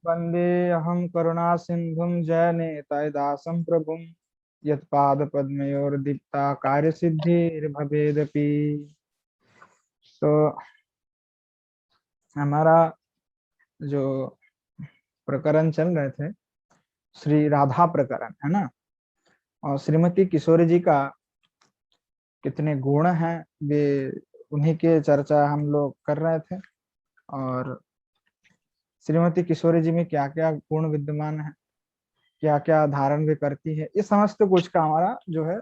वंदे अहम करुणा सिंधुम जयनेतादासं प्रभुम यत्पाद पद्मयोर्दीप्ता कार्य सिद्धिर्भवेदपि। तो हमारा जो प्रकरण चल रहे थे श्री राधा प्रकरण है ना। और श्रीमती किशोरी जी का कितने गुण हैं वे, उन्हीं के चर्चा हम लोग कर रहे थे। और श्रीमती किशोरी जी में क्या क्या गुण विद्यमान है, क्या क्या धारण भी करती है, ये समस्त कुछ का हमारा जो है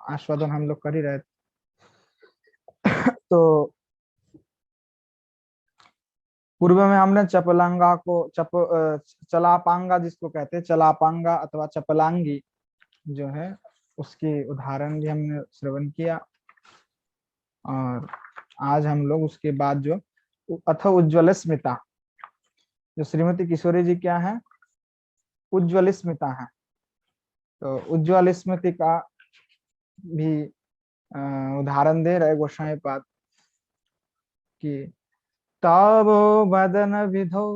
आस्वादन हम लोग कर ही रहे थे। तो पूर्व में हमने चपलांगा को चलापांगा जिसको कहते हैं, चलापांगा अथवा चपलांगी जो है उसकी उदाहरण भी हमने श्रवण किया। और आज हम लोग उसके बाद जो अथ उज्ज्वल स्मिता, जो श्रीमती किशोरी जी क्या है, उज्ज्वल स्मिता है। तो उज्ज्वल स्मृति का भी उदाहरण दे रहे गोसाई पाद कि तव वदन विधौ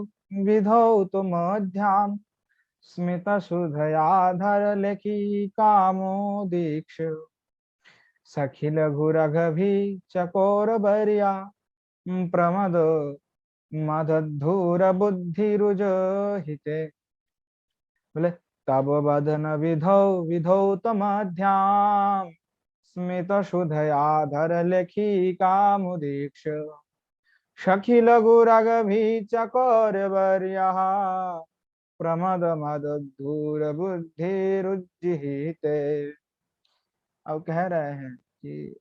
विधौ तुम ध्यान स्मित सुधयाधर लेखी कामो दीक्ष सखी लघु रघभी चकोर बरिया प्रमद मदधूर बुद्धि रुज हिते। बोले तब वदन विधौ विधौ तम ध्यान स्मित सुधयाधर लेखी कामुदीक्ष सखी लघु रघभी चकोर बरिया प्रमद मद धूर बुद्धि रुज्जिहिते। अब कह रहे हैं कि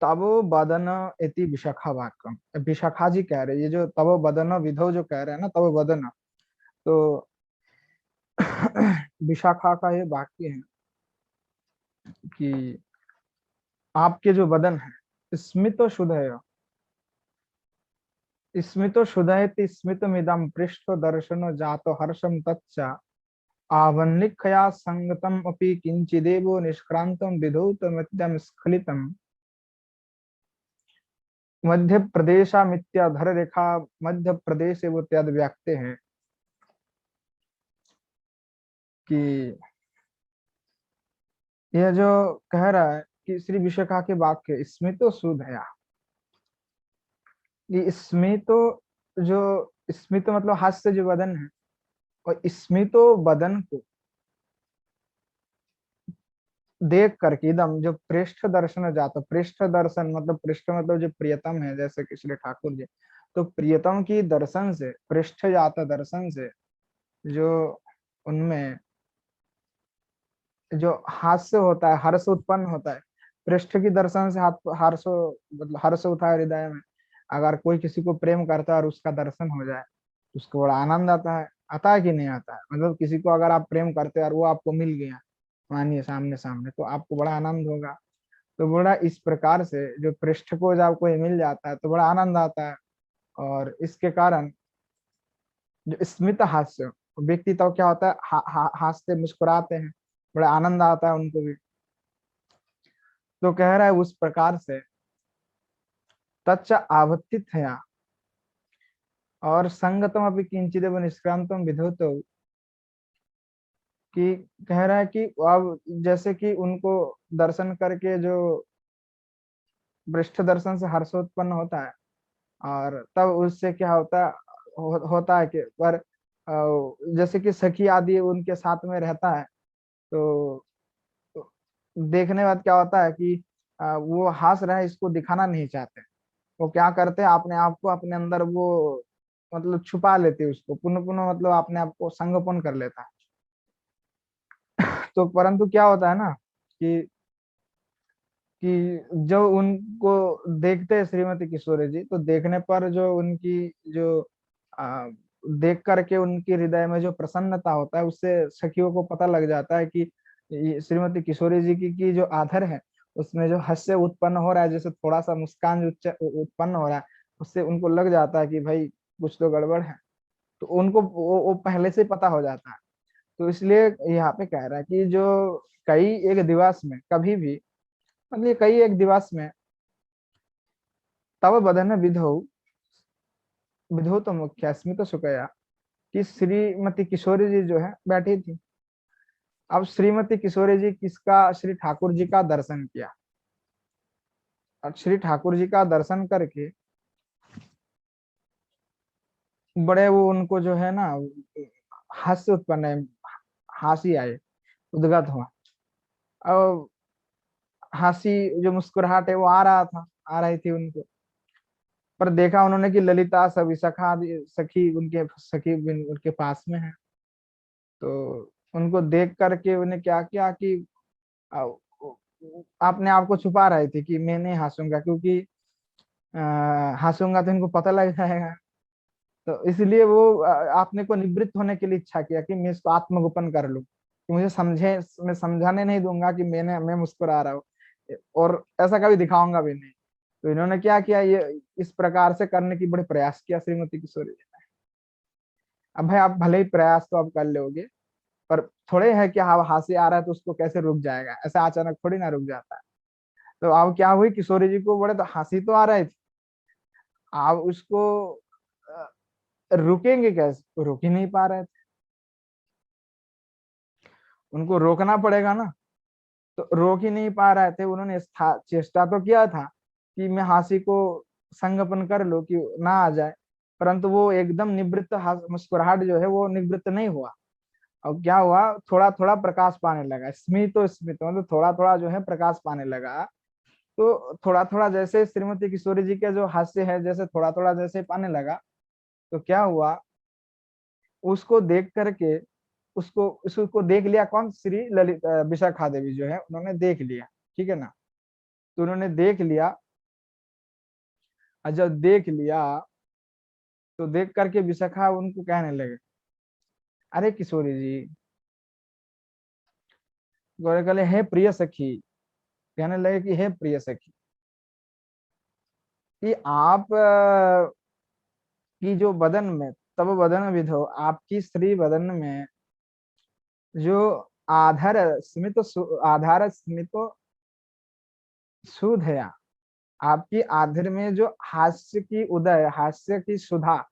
तब बदन इति विशाखा वाक्यम, विशाखा जी कह रहे हैं, ये जो तब बदन विधो जो कह रहे हैं ना, तब बदन, तो विशाखा का ये वाक्य है कि आपके जो बदन है स्मित शुदय, स्मित शुदयति स्मित मिदम पृष्ठ दर्शन जातो हर्षम तच्चा आवन्निखया संगतम अपि किंचिदेवो निष्क्रांतम विधौत मत्यम स्खलितम मध्य प्रदेशामित्याधर रेखा मध्य प्रदेश वो त्याद व्याख्ते हैं कि यह जो कह रहा है कि श्री विशाखा के वाक्य स्मितो सुधया, ये स्मितो जो स्मितो मतलब हास्य जो बदन है, और स्मितो बदन को देख करके एकदम जो पृष्ठ दर्शन जाता, पृष्ठ दर्शन मतलब पृष्ठ मतलब जो प्रियतम है जैसे कि श्री ठाकुर जी, तो प्रियतम की दर्शन से पृष्ठ जाता दर्शन से जो उनमें जो हास्य होता है, हर्ष उत्पन्न होता है। पृष्ठ की दर्शन से हर्ष मतलब हर्ष उठा है हृदय में। अगर कोई किसी को प्रेम करता है और उसका दर्शन हो जाए तो उसको बड़ा आनंद आता है कि नहीं आता है? मतलब किसी को अगर आप प्रेम करते हैं और वो आपको मिल गया, मानिए सामने सामने, तो आपको बड़ा आनंद होगा। तो बड़ा इस प्रकार से जो पृष्ठ को जब कोई मिल जाता है तो बड़ा आनंद आता है। और इसके कारण जो स्मित हास्य व्यक्ति तो क्या होता है, हासते मुस्कुराते हैं, बड़ा आनंद आता है उनको भी। तो कह रहा है उस प्रकार से तच्च आवत्तित है, और संगतम अभी किंचिदेव निष्क्रांतम विधुतो, कि कह रहा है कि अब जैसे कि उनको दर्शन करके जो पृष्ठ दर्शन से हर्षोत्पन्न होता है, और तब उससे क्या होता होता है कि पर जैसे कि सखी आदि उनके साथ में रहता है, तो देखने के बाद क्या होता है कि वो हंस रहे हैं इसको दिखाना नहीं चाहते। वो क्या करते हैं, अपने आप को अपने अंदर वो मतलब छुपा लेते हैं, उसको पुनः पुनः मतलब अपने आप को संगोपन कर लेता है। तो परंतु क्या होता है ना कि जब उनको देखते हैं श्रीमती किशोरी जी, तो देखने पर जो उनकी जो आ, देख करके उनकी हृदय में जो प्रसन्नता होता है, उससे सखियों को पता लग जाता है कि ये श्रीमती किशोरी जी की जो आधर है उसमें जो हास्य उत्पन्न हो रहा है, जैसे थोड़ा सा मुस्कान जो उत्पन्न हो रहा है, उससे उनको लग जाता है कि भाई कुछ तो गड़बड़ है। तो उनको वो पहले से पता हो जाता है। तो इसलिए यहाँ पे कह रहा है कि जो कई एक दिवस में कभी भी, मतलब ये कई एक दिवस में तब बदन विधौ विधुत मुख्य स्मित सुकया कि श्रीमती किशोरी जी जो है बैठी थी। अब श्रीमती किशोरी जी किसका, श्री ठाकुर जी का दर्शन किया। और श्री ठाकुर जी का दर्शन करके बड़े वो उनको जो है ना हास्य उत्पन्न है, हंसी आई, उद्गत हुआ। अब हंसी जो मुस्कुराहट है वो आ रहा था, आ रही थी उनको। पर देखा उन्होंने कि ललिता सभी सखी उनके सखी उनके पास में है। तो उनको देख करके उन्हें क्या किया कि आ, अपने आप को छुपा रहे थे कि मैं नहीं हंसूंगा, क्योंकि हंसूंगा तो इनको पता लग जाएगा। तो इसलिए वो अपने को निवृत्त होने के लिए इच्छा किया कि मैं इसको आत्मगोपन कर लूं, कि मुझे समझे, मैं समझाने नहीं दूंगा कि मैं मुस्कुरा रहा हूँ, और ऐसा कभी दिखाऊंगा भी नहीं। तो इन्होंने क्या किया, ये इस प्रकार से करने की बड़े प्रयास किया श्रीमती किशोरी जी ने। अब भाई आप भले ही प्रयास तो आप कर लोगे, पर थोड़े है कि हाँ हंसी आ रहा है तो उसको कैसे रुक जाएगा, ऐसा अचानक थोड़ी ना रुक जाता है। तो अब क्या हुई, किशोरी जी को बड़े तो हंसी तो आ रही थी, आप उसको अ, रुकेंगे कैसे, रुक ही नहीं पा रहे थे। उनको रोकना पड़ेगा ना, तो रोक ही नहीं पा रहे थे। उन्होंने चेष्टा तो किया था कि मैं हंसी को संगपन कर लूं कि ना आ जाए, परंतु वो एकदम निवृत्त मुस्कुराहट जो है वो निवृत्त नहीं हुआ। अब क्या हुआ, थोड़ा थोड़ा प्रकाश पाने लगा, स्मित मतलब थोड़ा थोड़ा जो है प्रकाश पाने लगा। तो थोड़ा थोड़ा जैसे श्रीमती किशोरी जी के जो हास्य है जैसे थोड़ा थोड़ा जैसे पाने लगा, तो क्या हुआ, उसको देख करके उसको उसको देख लिया कौन, श्री ललित विशाखा देवी जो है उन्होंने देख लिया। ठीक है ना। तो उन्होंने देख लिया, और जब देख लिया तो देख करके विशाखा उनको कहने लगे, अरे किशोरी जी, गौरे कहले हे प्रिय सखी, कहने लगे कि हे प्रिय सखी, कि आप की जो बदन में, तब बदन विधो, आपकी स्त्री बदन में जो आधार स्मित आधार स्मित सुधया, आपकी आधर में जो हास्य की उदय, हास्य की सुधा,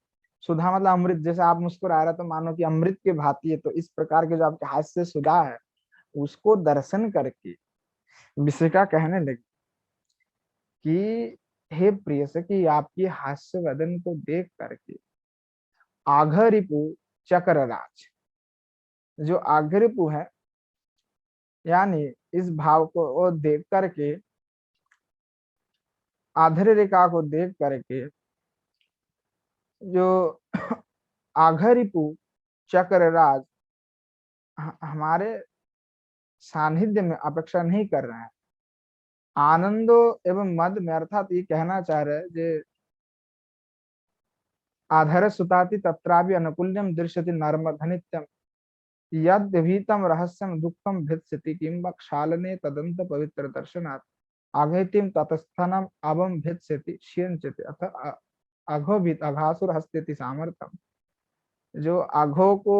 सुधा मतलब अमृत, जैसे आप मुस्कुरा रहे तो मानो कि अमृत के भांति है, तो इस प्रकार के जो आपके हास्य सुधा है उसको दर्शन करके विशिका कहने लगी कि हे प्रिय सखी, आपकी हास्य वदन को देख करके आघरिपु चक्रराज, जो आघरिपु है यानी इस भाव को वो देख करके, आधर रेखा को देख करके जो आघरिपु चक्रराज हमारे सानिध्य में अपेक्षा नहीं कर रहे हैं। आनंदो एवं मद में अर्थात ये कहना चाह रहे जे आधर सुताति तत्रापि अनुकूल्यम दृश्यति नर्मधनित्यम यद भीतम रहस्यम दुखम भित्स्यति किंब क्षालने तदंत पवित्र दर्शनात् आघैतिम ततस्थानम अवम भित्स्यति क्षीयंचति अथ अघोभित अघासुर हस्त्यति सामर्थ्यम। जो आघो को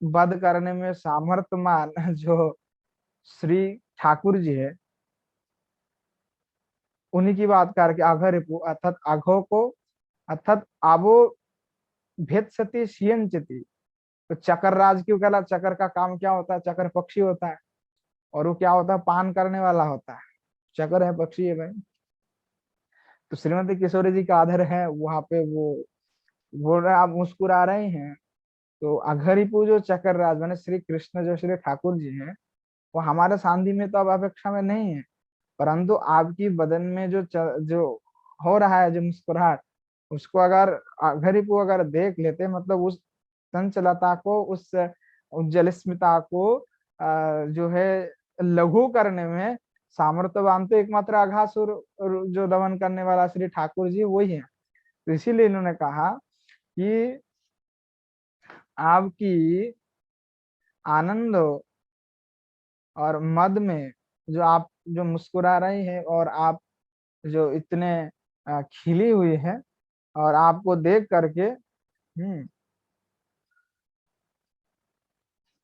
वध करने में सामर्थ्यमान जो श्री ठाकुर जी है, उन्हीं की बात करके आघ रिपु अर्थात आघो को, अर्थात आवो भेद शीयंचति। तो चकर राज क्यों कहला, चकर का काम क्या होता है, चकर पक्षी होता है, और वो क्या होता है, पान करने वाला होता है। चकर है, पक्षी है भाई। तो श्रीमती किशोरी जी का आदर है वहां पे, वो बोल रहे आप मुस्कुरा रहे हैं। तो अघरिपु जो चकर राज माने श्री कृष्ण जो श्री ठाकुर जी हैं, वो हमारे सांधी में तो अब अपेक्षा में नहीं है, परंतु आपकी बदन में जो हो रहा है जो मुस्कुराहट, उसको अगर अघरिपु अगर देख लेते, मतलब उस चंचलता को, उस उज्जवल स्मिता को जो है लघु करने में सामर्थ्यवान तो एकमात्र अघासुर जो दमन करने वाला श्री ठाकुर जी वही है। तो इसीलिए इन्होंने कहा कि आपकी आनंद और मद में जो आप जो मुस्कुरा रही है, और आप जो इतने खिली हुई है, और आपको देख करके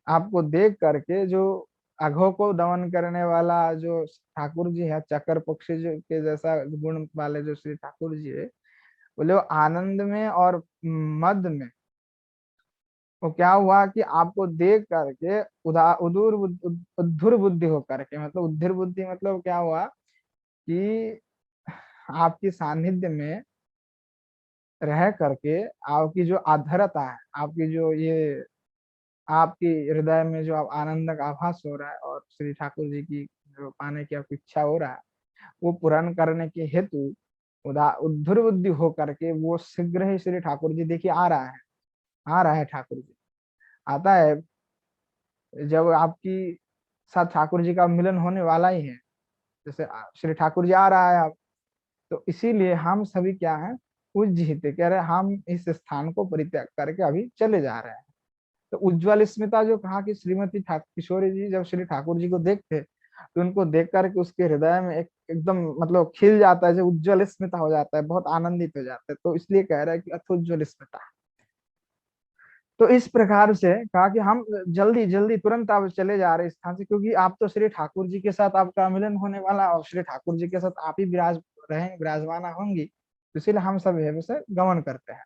आपको देख करके जो अघों को दमन करने वाला जो ठाकुर जी है, चकर पक्षी जो के जैसा गुण वाले जो श्री ठाकुर जी है, बोले वो आनंद में और मद में वो क्या हुआ कि आपको देख करके उद्धुर बुद्धि हो करके, मतलब उद्धुर बुद्धि मतलब क्या हुआ कि आपकी सानिध्य में रह करके आपकी जो अधरता है, आपकी जो ये आपकी हृदय में जो आप आनंद का आभास हो रहा है और श्री ठाकुर जी की जो पाने की आपकी इच्छा हो रहा है, वो पूर्ण करने के हेतु उद्धुर बुद्धि हो करके वो शीघ्र ही श्री ठाकुर जी देखिए आ रहा है, आ रहा है ठाकुर जी आता है। जब आपकी साथ ठाकुर जी का मिलन होने वाला ही है, जैसे श्री ठाकुर जी आ रहा है आप, तो इसीलिए हम सभी क्या है उज्जीत कह रहे हैं, हम इस स्थान को परित्याग करके अभी चले जा रहे हैं। तो उज्ज्वल स्मिता जो कहा कि श्रीमती किशोरी जी जब श्री ठाकुर जी को देखते तो उनको देख करके उसके हृदय में एक एकदम मतलब खिल जाता है, जो उज्ज्वल स्मिता हो जाता है, बहुत आनंदित हो जाता है, तो इसलिए कह रहा है कि अथोज्वल स्मिता। तो इस प्रकार से कहा कि हम जल्दी जल्दी तुरंत आप चले जा रहे स्थान से, क्योंकि आप तो श्री ठाकुर जी के साथ आपका मिलन होने वाला और श्री ठाकुर जी के साथ आप ही विराजमाना होंगी, तो इसीलिए हम सब यहाँ से गमन करते हैं।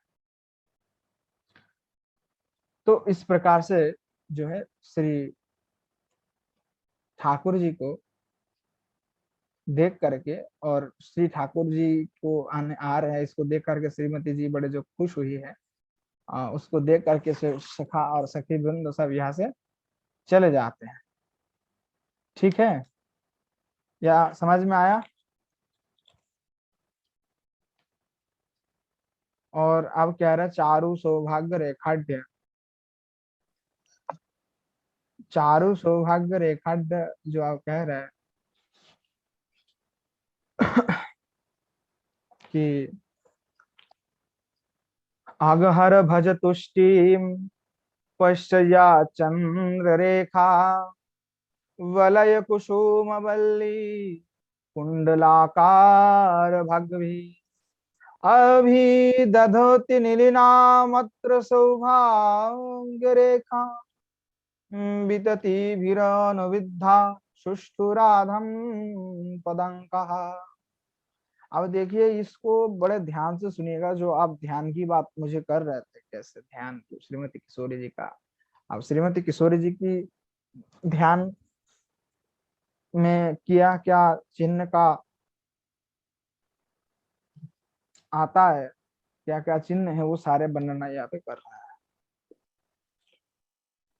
तो इस प्रकार से जो है श्री ठाकुर जी को देख करके और श्री ठाकुर जी को आने आ रहे हैं, इसको देख करके श्रीमती जी बड़े जो खुश हुई है, उसको देख करके सखा और सखी वृंद सब यहाँ से चले जाते हैं। ठीक है, या समझ में आया? और अब कह रहे चारु सौभाग्य रेखाढ़, चारु सौभाग्य रेखाढ़ जो आप कह रहे हैं कि अगहर भज तुष्टिम पश्चया चंद्र रेखा वलय कुसुम वल्ली कुंडलाकार भग्भी अभी दधोति नीलिनामत्र सौभाग्य रेखा वितति विरनुविद्धा सुष्ठु राधम पदंकः। अब देखिए इसको बड़े ध्यान से सुनिएगा, जो आप ध्यान की बात मुझे कर रहे थे, कैसे ध्यान श्रीमती किशोरी जी का। अब श्रीमती किशोरी जी की ध्यान में किया क्या चिन्ह का आता है, क्या क्या चिन्ह है, वो सारे वर्णना यहाँ पे कर रहा है।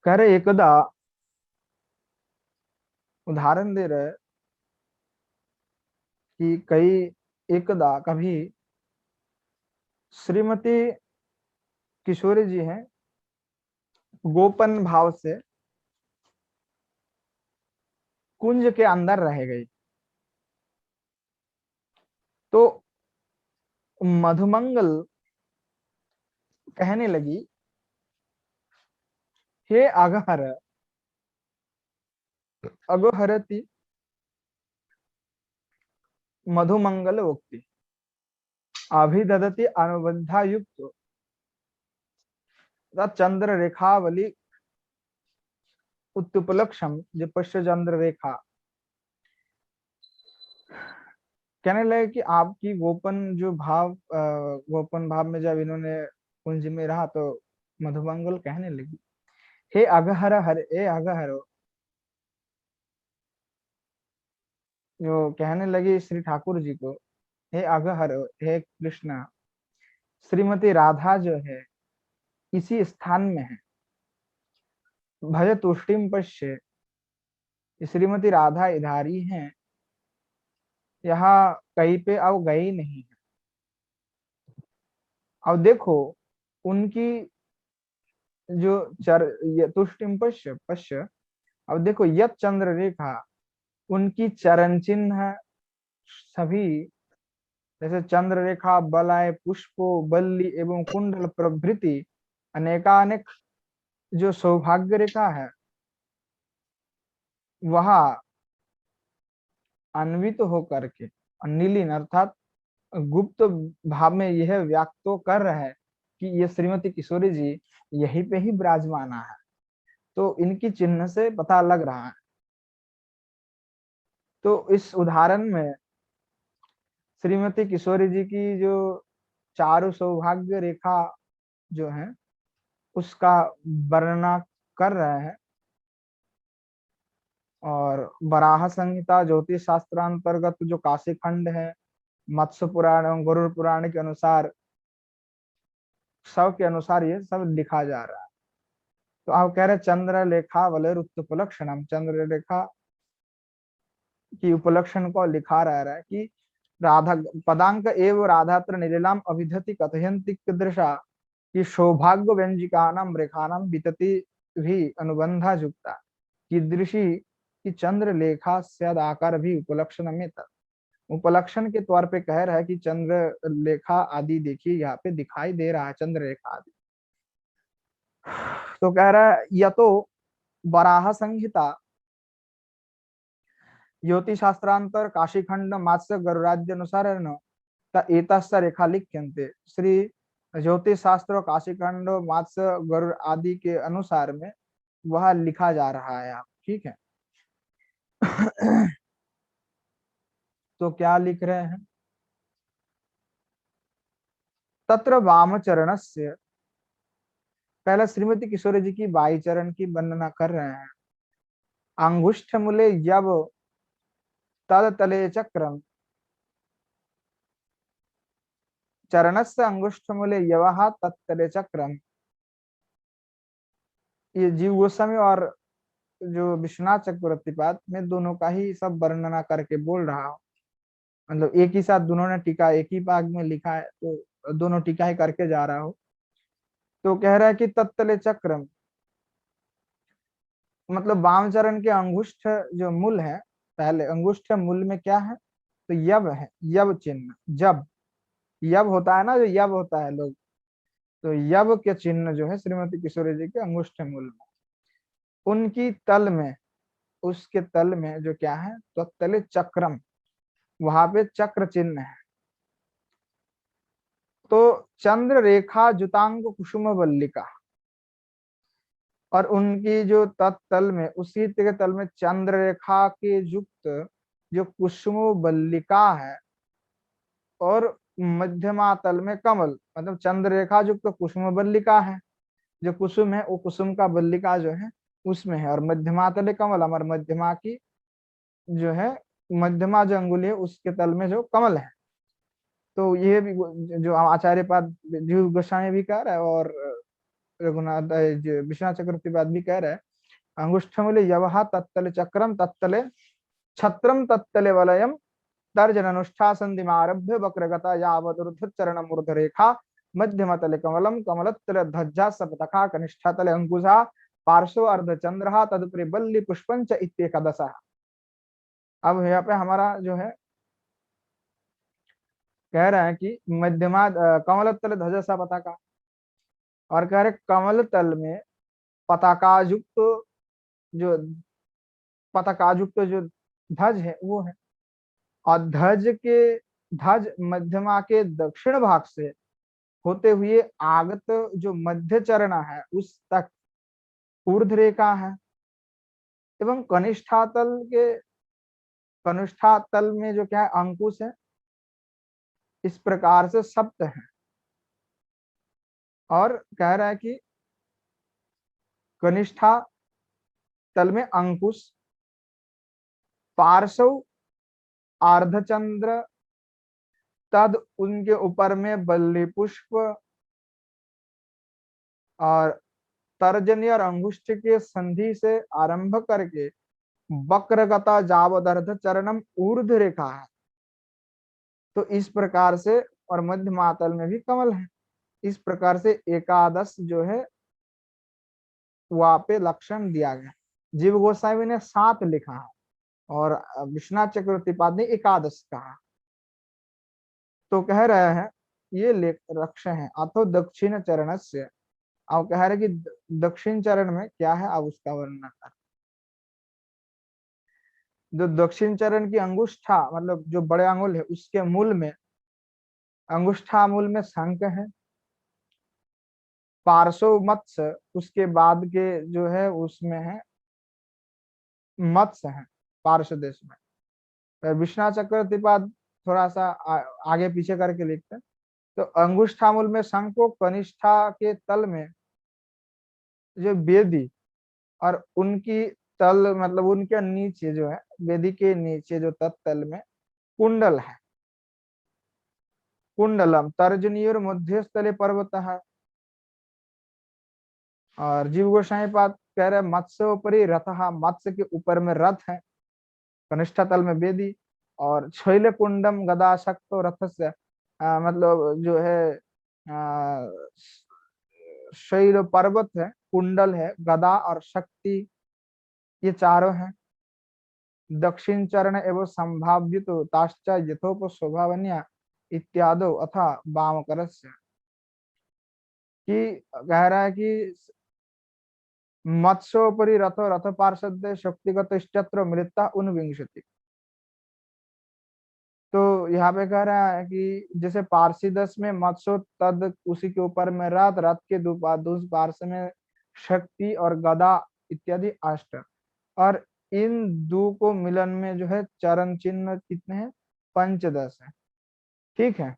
कह रहे एकदा, उदाहरण दे रहे कि कई एकदा कभी श्रीमती किशोरी जी हैं गोपन भाव से कुंज के अंदर रह गई, तो मधुमंगल कहने लगी, हे अगहर अगोहरती मधुमंगल उक्ति अभिददति अनुबद्धा युक्त चंद्र रेखावली उत्पलक्षम जो पश्च चंद्र रेखा। कहने लगे कि आपकी गोपन जो भाव गोपन भाव में जब इन्होंने कुंज में रहा, तो मधुमंगल कहने लगी, हे अगहर हर ए अगहर, जो कहने लगी श्री ठाकुर जी को, हे अगहर हे कृष्णा, श्रीमती राधा जो है इसी स्थान में है, भज तुष्टिम पश्य, श्रीमती राधा इधारी हैं, यहाँ कहीं पे अब गई नहीं है। अब देखो उनकी जो तुष्टिम पश्य पश्य, अब देखो यत चंद्र रेखा, उनकी चरण चिन्ह सभी, जैसे चंद्र रेखा बलाय पुष्पो बल्ली एवं कुंडल प्रभृति अनेकानेक जो सौभाग्य रेखा है, वह अन्वित होकर के नीलिन अर्थात गुप्त भाव में यह व्याक्त तो कर रहा है कि ये श्रीमती किशोरी जी यहीं पे ही विराजमाना है, तो इनकी चिन्ह से पता लग रहा है। तो इस उदाहरण में श्रीमती किशोरी जी की जो चारु सौभाग्य रेखा जो है उसका वर्णना कर रहे हैं। और वराह संहिता ज्योतिष शास्त्रांतर्गत जो काशी खंड है, मत्स्य पुराण एवं गरुड़ पुराण के अनुसार, सब के अनुसार ये सब लिखा जा रहा है। तो आप कह रहे चंद्र लेखा वलय उपलक्षणम, चंद्र रेखा की उपलक्षण को लिखा रह रहा है कि राधा पदांक एव राधात्र निलीलाम अभिधति कथयंति कीदृशा कि सौभाग्य व्यंजिकानाम रेखानाम वितति भी अनुबंधा युक्ता कीदृशी कि चंद्र लेखा सद आकार भी उपलक्षण में तक, उपलक्षण के तौर पे कह रहा है कि चंद्र लेखा आदि देखिए यहाँ पे दिखाई दे रहा है, चंद्र रेखा आदि। तो कह रहा है या तो वराह संहिता ज्योतिष शास्त्रांतर काशीखंड मात्स्य गरुराज्य अनुसार एतस्य रेखा लिख्यन्ते, श्री ज्योतिष शास्त्र काशीखंड मात्स्य गरुड़ आदि के अनुसार में वह लिखा जा रहा है। आप ठीक है। तो क्या लिख रहे हैं, तत्र वाम चरणस्य, पहले श्रीमती किशोरी जी की बाई चरण की वर्णना कर रहे हैं। अंगुष्ठ मूले यव तद तले चक्रम, चरणस्य अंगुष्ठ मूले यवः तत्तले चक्रम। ये जीव गोस्वामी और जो विश्वनाथ चक्रवर्तीपाद में दोनों का ही सब वर्णना करके बोल रहा हूँ, मतलब एक ही साथ दोनों ने टीका एक ही भाग में लिखा है, तो दोनों टीका ही करके जा रहा हो। तो कह रहा है कि तत्तले चक्रम मतलब वाम चरण के अंगुष्ठ जो मूल है, पहले अंगुष्ठ मूल में क्या है, तो यव है, यव चिन्ह, जब यव होता है ना, जो यव होता है लोग, तो यव के चिन्ह जो है श्रीमती किशोरी जी के अंगुष्ठ मूल में, उनकी तल में, उसके तल में जो क्या है, तो तले चक्रम, वहां पे चक्र चिन्ह है। तो चंद्र रेखा जुतांग कुसुम वल्लिका, और उनकी जो तत्तल में, उसी के तल में चंद्र रेखा के युक्त जो कुसुम वल्लिका है, और मध्यमा तल में कमल, मतलब चंद्र रेखा युक्त कुसुम वल्लिका है, जो कुसुम है वो कुसुम का वल्लिका जो है उसमें है, और मध्यमा तले कमल, हमारे मध्यमा की जो है, मध्यमा जो अंगुली है उसके तल में जो कमल है। तो ये भी जो आचार्य पाद जीव गोस्वामी भी कह रहा है, और रघुनाथ विश्वनाथ चक्रवर्ती पाद भी कह रहा है, अंगुष्ठमूले यवः तत्तले चक्रम तत्तले छत्रम तत्तले वलयम तर्जन अनुष्ठा संधिमारभ्य वक्रगता यावत चरण मूर्ध रेखा मध्यमतले कमलम कमलतले ध्वजा सपतका कनिष्ठतले अंकुशा पार्श्व अर्धचंद्रः तदुपरि बल्ली पुष्पंच इत्येकादशः। अब यहाँ पे हमारा जो है कह रहे हैं कि मध्यमा कमल तल ध्वजा सा पताका, और कह रहे कमल तल में पताकायुक्त जो पताकायुक्त जो ध्वज है वो है, और ध्वज मध्यमा के दक्षिण भाग से होते हुए आगत जो मध्य चरण है उस तक ऊर्ध रेखा है, एवं कनिष्ठा तल में जो क्या है अंकुश है, इस प्रकार से सप्त है। और कह रहा है कि कनिष्ठा तल में अंकुश, पार्श्व अर्धचंद्र, तद उनके ऊपर में बल्ली पुष्प, और तर्जनी और अंगुष्ठ के संधि से आरंभ करके वक्रगता जावदर्ध चरणम ऊर्ध रेखा है। तो इस प्रकार से, और मध्य मातल में भी कमल है, इस प्रकार से एकादश जो है वहां पे लक्षण दिया गया। जीव गोस्वामी ने 7 लिखा है और विश्वनाथ चक्रवर्ती पाद ने एकादश कहा। तो कह रहे हैं ये लक्ष्य है अथो दक्षिण चरण से, अब कह रहे कि दक्षिण चरण में क्या है, अब उसका वर्णन कर। जो दक्षिण चरण की अंगुष्ठा मतलब जो बड़े आंगुल है उसके मूल में, अंगुष्ठा मूल में शंख है, पार्श्व मत्स्य, उसके बाद के जो है उसमें है मत्स्य है पार्श्व देश में। विश्वनाथ चक्रवर्ती पाद थोड़ा सा आगे पीछे करके लिखते हैं। तो अंगुष्ठामूल में शंको, कनिष्ठा के तल में जो वेदी और उनकी तल मतलब उनके नीचे जो है, वेदी के नीचे जो तत्तल में कुंडल है। कुंडलम तर्जनीय मध्यस्थले पर्वत है। और जीव गोसाई पाद कह रहे मत्स्योपरि रथ, मत्स्य के ऊपर में रथ है, कनिष्ठ तल में वेदी, और शैल कुंडम गदा शक्तो रथ से मतलब जो है शैल पर्वत है, कुंडल है, गदा और शक्ति, ये चारों हैं। दक्षिण चरण एवं संभाव्य तो ताश्च यथोप स्वभावन्या इत्यादो अथा वाम करस्य, कि कह रहा है कि मत्स्योपरि रथो रथ पार्षद शक्तिगत इष्टत्र मिलिता उनविंशति। तो यहाँ पे कह रहा है कि जैसे पार्षदस में मत्स्य, तद उसी के ऊपर में रथ, रथ के दूसरे पार्श्व में शक्ति और गदा इत्यादि अष्ट, और इन दो को मिलन में जो है चरण चिन्ह कितने हैं, पंचदश है। ठीक है,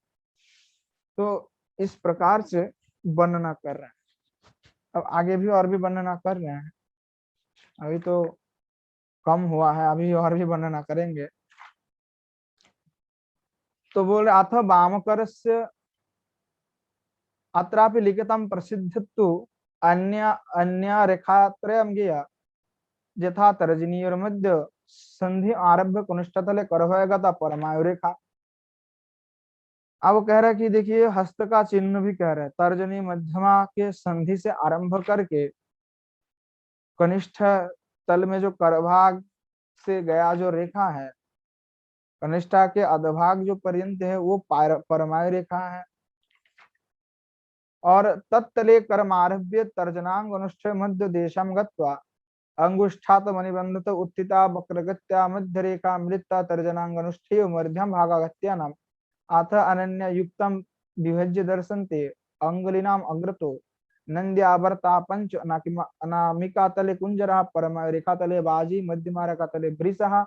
तो इस प्रकार से वर्णना कर रहे हैं। अब आगे भी और भी वर्णना कर रहे हैं, अभी तो कम हुआ है, अभी और भी वर्णना करेंगे। तो बोले अथ वामकरस्य अत्रापि लिखितम प्रसिद्धत्तु अन्य अन्य रेखात्रयम् ज्ञेया यथा तर्जनीयोर्मध्ये संधि आरभ्य कुनिष्ठतले करभयगता परमायु रेखा। अब वो कह रहा है कि देखिए हस्त का चिन्ह भी कह रहे हैं, तर्जनी मध्यमा के संधि से आरंभ करके कनिष्ठ तल में जो करभाग से गया जो रेखा है, कनिष्ठा के अधभाग जो पर्यंत है वो परमायु रेखा है। और तत्तले कर्मारभ्य तर्जनांग अनुष्ठ मध्य देशम गत्वा अंगुष्ठात मणिबंधत उत्थिता वक्रगत्या मध्य रेखा मृत्ता तर्जनांग अनुष्ठेय मध्यम भागागत्या नाम अथ अनन्य युक्तम विभज्य दर्शन्ते अंगुलिनाम अग्रतो नंद्यावर्ता पंच अनामिका तले कुंजरा परमायु रेखा तले बाजी मध्यमा रेखा तले वृषः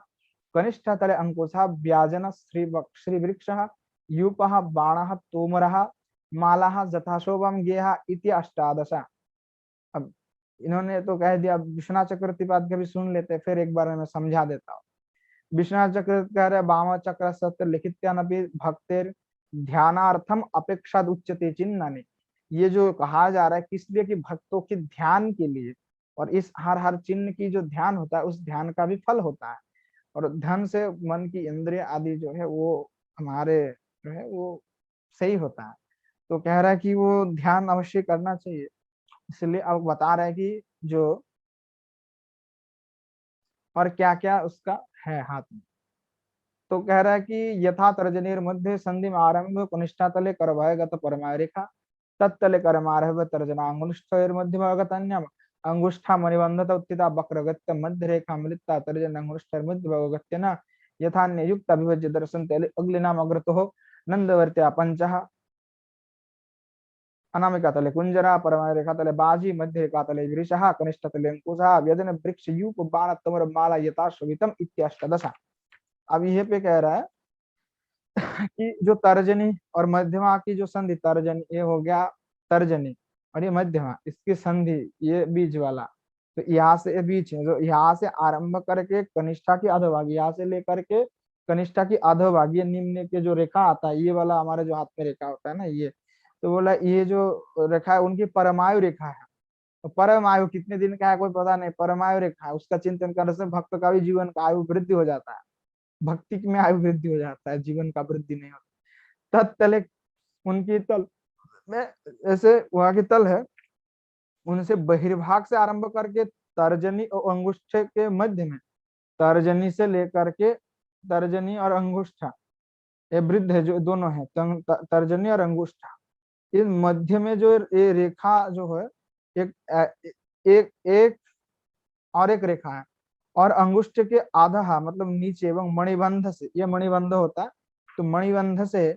कनिष्ठ तले अंकुशः व्याजन श्रीवृक्षः यूपः बाणः तोमरः माला जथाशोभम गेहा इति अष्टादश। अब इन्होंने तो कह दिया, विश्वनाथ चक्रवर्ती पाद का भी सुन लेते, फिर एक बार मैं समझा देता हूँ। विश्वनाथ चक्र कह रहे वाम चक्र सत्य लिखित्यानपि भक्तेर ध्यानार्थम अपेक्षा उच्चते चिन्हानि। ये जो कहा जा रहा है किस लिए, कि भक्तों के ध्यान के लिए, और इस हर हर चिन्ह की जो ध्यान होता है उस ध्यान का भी फल होता है। और धन से मन की इंद्रिय आदि जो है वो हमारे जो है वो सही होता है। तो कह रहा है कि वो ध्यान अवश्य करना चाहिए, इसलिए अब बता रहे हैं कि जो और क्या क्या उसका है हाथ में। तो कह रहा है कि यथा तर्जनीर मध्य संधि में आरंभ कनिष्ठा तले करभयगत परमाय रेखा तत्तले कर्मारभ तर्जनांगुष्ठैर मध्यभागत अन्यम अंगुष्ठा मणिबंधत उत्थिता वक्रगत्य मध्य रेखा मिलिता तर्जन अंगुष्ठैर मध्यभागत्य न यथान्य युक्त अभिभज्य दर्शन तेले अगले नाम अग्रतो नंदवर्त्या पंचः अनामिका तले कुंजरा परमाय रेखा तले बाजी मध्य रेखा तले वृषः कनिष्ठ तले अंकुशः व्यजन वृक्ष यूप बाण तमर माला यथा शोभितम इत्याष्टदशा। अब ये पे कह रहा है कि जो तर्जनी और मध्यमा की जो संधि, तर्जनी ये हो गया तर्जनी और ये मध्यमा, इसकी संधि ये बीच वाला, तो यहाँ से ये बीच है, जो यहाँ से आरंभ करके कनिष्ठा की अधोभाग, यहाँ से लेकर के कनिष्ठा की अधोभाग, ये निम्न के जो रेखा आता है, ये वाला हमारे जो हाथ में रेखा होता है ना ये, तो बोला ये जो रेखा है उनकी परमायु रेखा है। तो परमायु कितने दिन का है कोई पता नहीं, परमायु रेखा है, उसका चिंतन करने से भक्त का भी जीवन का आयु वृद्धि हो जाता है, भक्ति में आयु वृद्धि हो जाता है, जीवन का वृद्धि नहीं होता। तत्तले उनकी तल में ऐसे वहां की तल है, उनसे बहिर्भाग से आरंभ करके तर्जनी और अंगुष्ठ के मध्य में, तर्जनी से लेकर के तर्जनी और अंगुष्ठा ये वृद्ध है जो दोनों है, तर्जनी और अंगुष्ठा, इस मध्य में जो ये रेखा जो है एक एक एक और एक रेखा है, और अंगुष्ठ के आधा मतलब नीचे एवं मणिबंध से, ये मणिबंध होता है, तो मणिबंध से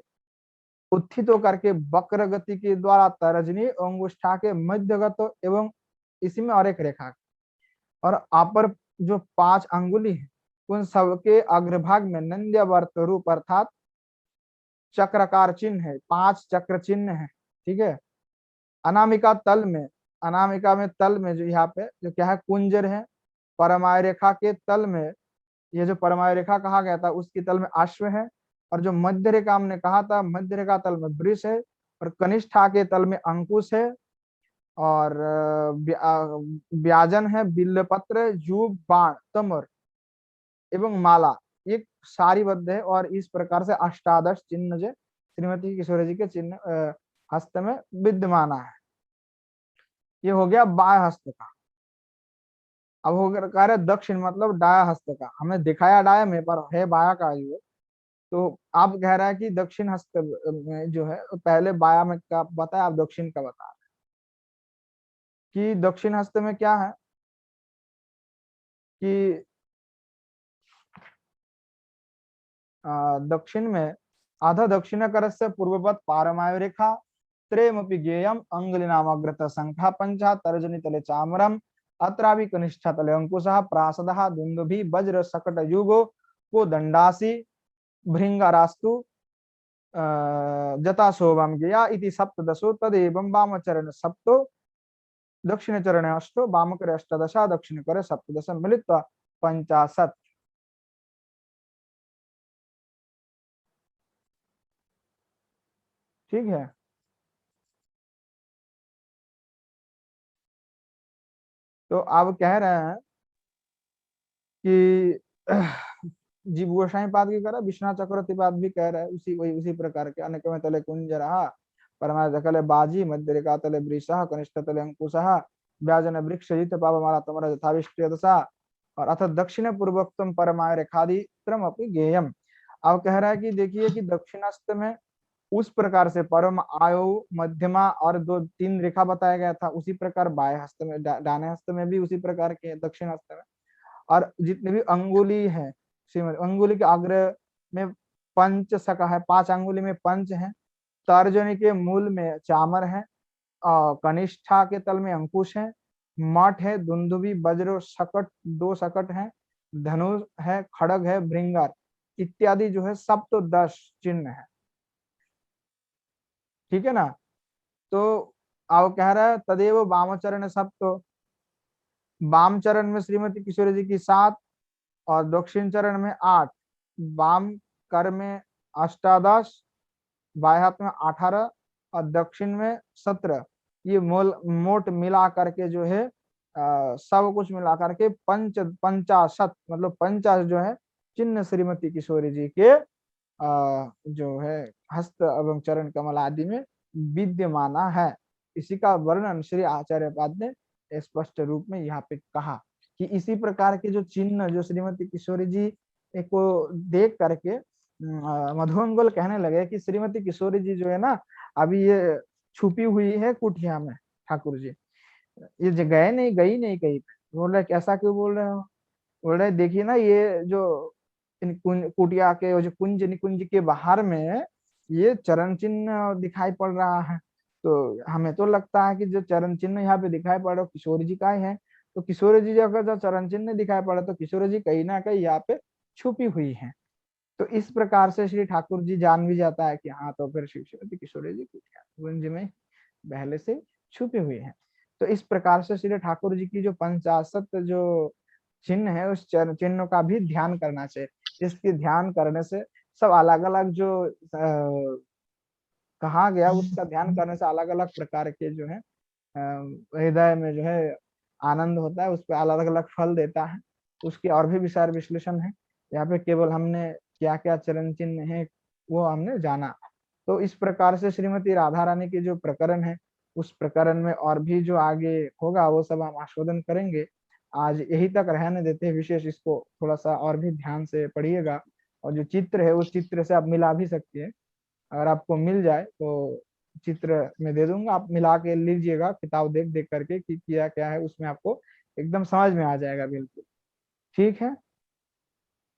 उत्थित होकर के वक्र गति के द्वारा तर्जनी अंगुष्ठा के मध्यगत एवं इसी में और एक रेखा, और अपर जो 5 अंगुली है उन सबके अग्रभाग में नंद्यावर्त रूप अर्थात चक्राकार चिन्ह है, 5 चक्र चिन्ह है, ठीक है। अनामिका तल में, अनामिका में तल में जो यहाँ पे जो क्या है कुंजर है, परमाय रेखा के तल में, ये जो परमाय रेखा कहा गया था उसके तल में अश्व है, और जो मध्य रेखा हमने कहा था मध्य रेखा तल में वृष है, और कनिष्ठा के तल में अंकुश है, और व्याजन है, बिल्लपत्र, जुब, बाण, तमर एवं माला, ये सारीबद्ध है। और इस प्रकार से अष्टादश चिन्ह जो श्रीमती किशोरी जी के चिन्ह हस्त में विद्यमान है। ये हो गया बाएं हस्त का। अब हो गया कह रहे दक्षिण मतलब डाया हस्त का, हमने दिखाया डाया में पर है बाया का ये। तो आप कह रहा है कि दक्षिण हस्त में जो है पहले बाया में का बताया, आप दक्षिण का बता रहे कि दक्षिण हस्त में क्या है कि दक्षिण में आधा दक्षिण करस्य पूर्ववत पारमाय रेखा त्रयमपि ज्ञेयम अंगुली नामाग्रत संख्या पंचा तर्जनी तले चामरम अत्रापि कनिष्ठ तले अंकुशः प्रासदः दुंदुभि वज्र सकट युगो को दंडासी भृंगारास्तु जता शोभम गया इति सप्तदशो तदेवं वामचरण सप्तो दक्षिण चरण अष्टो वाम करे अष्टादशा दक्षिण करे सप्तदश मिलित्वा 50। ठीक है। तो आप कह रहे हैं कि जीव गोसाई पाद की कह रहा है, विश्वनाथ चक्रवर्ती पाद भी कह रहा है उसी वही उसी प्रकार के। अनेक में तले कुंज रहा, परमाय दखले बाजी, मध्य रेखा तले वृषः, कनिष्ठ तले अंकुशः, व्याजन वृक्ष जित पावमाला तमरा यथाविष्टयदशा, और अथ दक्षिण पूर्वोक्तम परमाय रेखादि त्रम अपि ज्ञेयम। अब कह रहा है कि देखिए कि दक्षिणास्त में उस प्रकार से परम आयु मध्यमा और 2-3 रेखा बताया गया था, उसी प्रकार बाएं हस्त में दाहिने हस्त में भी उसी प्रकार के दक्षिण हस्त में। और जितने भी अंगुली है, अंगुली के अग्र में पंच सका है, 5 अंगुली में पंच है, तर्जनी के मूल में चामर है, कनिष्ठा के तल में अंकुश है, मठ है, दुंदुभी, वज्र, शकट 2 शकट है, धनुष है, खड़ग है, भृंगार इत्यादि जो है सब तो 10 चिन्ह है। ठीक है ना। तो अब कह रहा है तदेव वामचरण सब तो, वाम चरण में श्रीमती किशोरी जी की 7 और दक्षिण चरण में 8, वाम कर में अष्टादश, बाएं हाथ में 18 और दक्षिण में 17। ये मोट मिला करके जो है सब कुछ मिला करके 50 मतलब 50 जो है चिन्ह श्रीमती किशोरी जी के जो है हस्त एवं चरण कमल आदि में विद्यमाना है। इसी का वर्णन श्री आचार्य पाद ने स्पष्ट रूप में यहाँ पे कहा कि इसी प्रकार के जो चिन्ह जो श्रीमती किशोरी जी को देख करके मधुमंगल कहने लगे कि श्रीमती किशोरी जी जो है ना अभी ये छुपी हुई है कुटिया में ठाकुर जी, ये गए नहीं गई नहीं कहीं पे। बोल रहे कैसा क्यों बोल रहे हो? बोल रहे देखिए ना ये जो इन कुटिया के जो कुंज निकुंज के बाहर में ये चरण चिन्ह दिखाई पड़ रहा है, तो हमें तो लगता है कि जो चरण चिन्ह यहाँ पे दिखाई पड़ रहा किशोरी जी का ही है। तो किशोरी जी अगर जो चरण चिन्ह दिखाई पड़ा तो किशोरी जी कहीं ना कहीं यहाँ पे छुपी हुई है। तो इस प्रकार से श्री ठाकुर जी जान भी जाता है कि हाँ तो फिर श्रीमती किशोरी जी कुंज में पहले से छुपी हुई है। तो इस प्रकार से श्री ठाकुर जी की जो 50 जो चिन्ह है उस चिन्ह का भी ध्यान करना चाहिए। इसके ध्यान करने से सब अलग अलग जो कहा गया उसका ध्यान करने से अलग अलग प्रकार के जो है हृदय में जो है आनंद होता है, उस पर अलग अलग फल देता है। उसके और भी विचार विश्लेषण है, यहाँ पे केवल हमने क्या क्या चरण चिन्ह है वो हमने जाना। तो इस प्रकार से श्रीमती राधा रानी के जो प्रकरण है उस प्रकरण में और भी जो आगे होगा वो सब हम आस्वादन करेंगे। आज यही तक रहने देते हैं, विशेष इसको थोड़ा सा और भी ध्यान से पढ़िएगा। और जो चित्र है उस चित्र से आप मिला भी सकते हैं, अगर आपको मिल जाए तो चित्र में दे दूंगा, आप मिला के लीजिएगा किताब देख देख करके कि किया क्या है, उसमें आपको एकदम समझ में आ जाएगा बिल्कुल। ठीक है,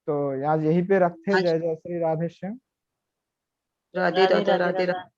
तो आज यहीं पे रखते हैं। आज जय जय श्री राधे श्याम। राधे राधे राधे राधे।